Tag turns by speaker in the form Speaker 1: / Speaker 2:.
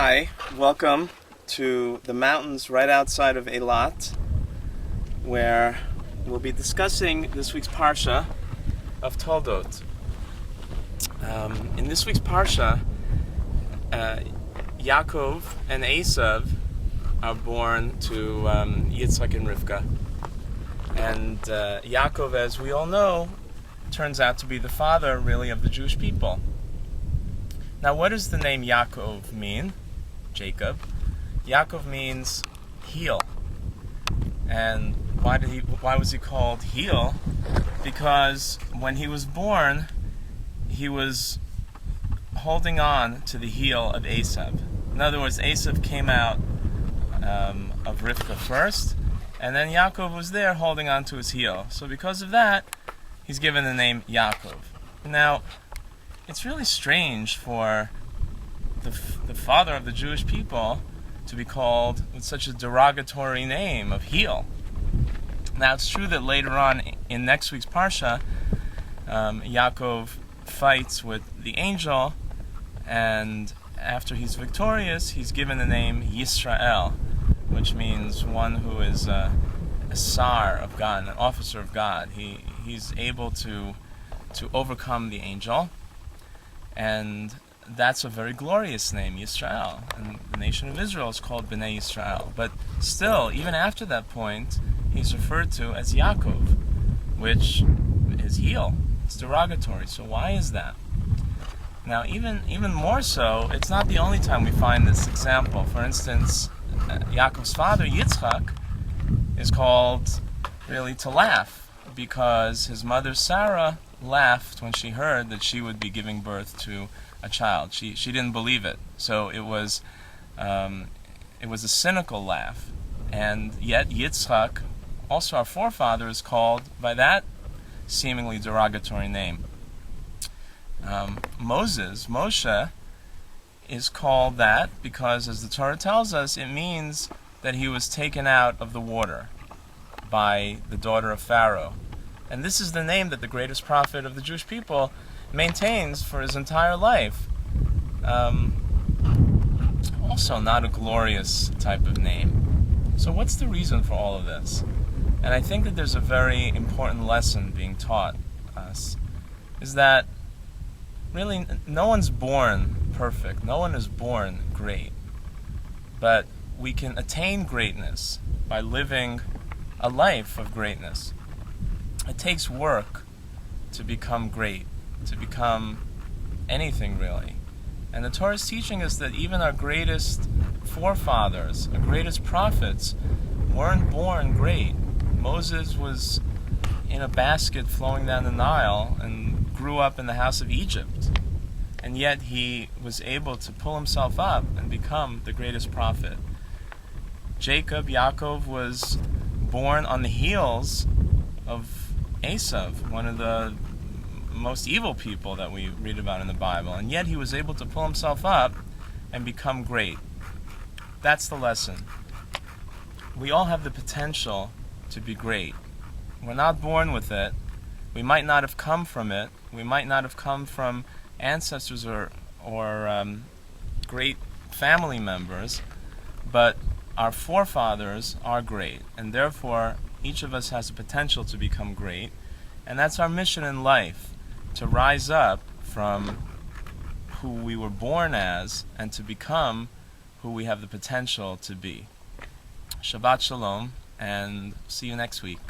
Speaker 1: Hi, welcome to the mountains right outside of Eilat, where we'll be discussing this week's Parsha of Toldot. In this week's Parsha, Yaakov and Esav are born to Yitzchak and Rivka. And Yaakov, as we all know, turns out to be the father, really, of the Jewish people. Now, what does the name Yaakov mean? Jacob. Yaakov means heel. And why was he called heel? Because when he was born, he was holding on to the heel of Esav. In other words, Esav came out of Rivka first, and then Yaakov was there holding on to his heel. So because of that, he's given the name Yaakov. Now, it's really strange for the father of the Jewish people to be called with such a derogatory name of heel. Now, it's true that later on in next week's Parsha, Yaakov fights with the angel, and after he's victorious, he's given the name Yisrael, which means one who is a sar of God, an officer of God. He's able to overcome the angel, and that's a very glorious name, Yisrael. And the nation of Israel is called Bnei Yisrael. But still, even after that point, he's referred to as Yaakov, which is heel. It's derogatory. So why is that? Now, even more so, it's not the only time we find this example. For instance, Yaakov's father, Yitzchak, is called really to laugh, because his mother Sarah laughed when she heard that she would be giving birth to a child. She didn't believe it. So it was a cynical laugh. And yet Yitzchak, also our forefather, is called by that seemingly derogatory name. Moshe, is called that because, as the Torah tells us, it means that he was taken out of the water by the daughter of Pharaoh. And this is the name that the greatest prophet of the Jewish people maintains for his entire life. Also not a glorious type of name. So what's the reason for all of this? And I think that there's a very important lesson being taught us, is that really no one's born perfect. No one is born great. But we can attain greatness by living a life of greatness. It takes work to become great, to become anything really. And the Torah is teaching us that even our greatest forefathers, our greatest prophets, weren't born great. Moses was in a basket flowing down the Nile and grew up in the house of Egypt. And yet he was able to pull himself up and become the greatest prophet. Yaakov, was born on the heels of Esav, one of the most evil people that we read about in the Bible, and yet he was able to pull himself up and become great. That's the lesson. We all have the potential to be great. We're not born with it. We might not have come from it. We might not have come from ancestors or great family members, but our forefathers are great, and therefore each of us has the potential to become great, and that's our mission in life, to rise up from who we were born as and to become who we have the potential to be. Shabbat Shalom, and see you next week.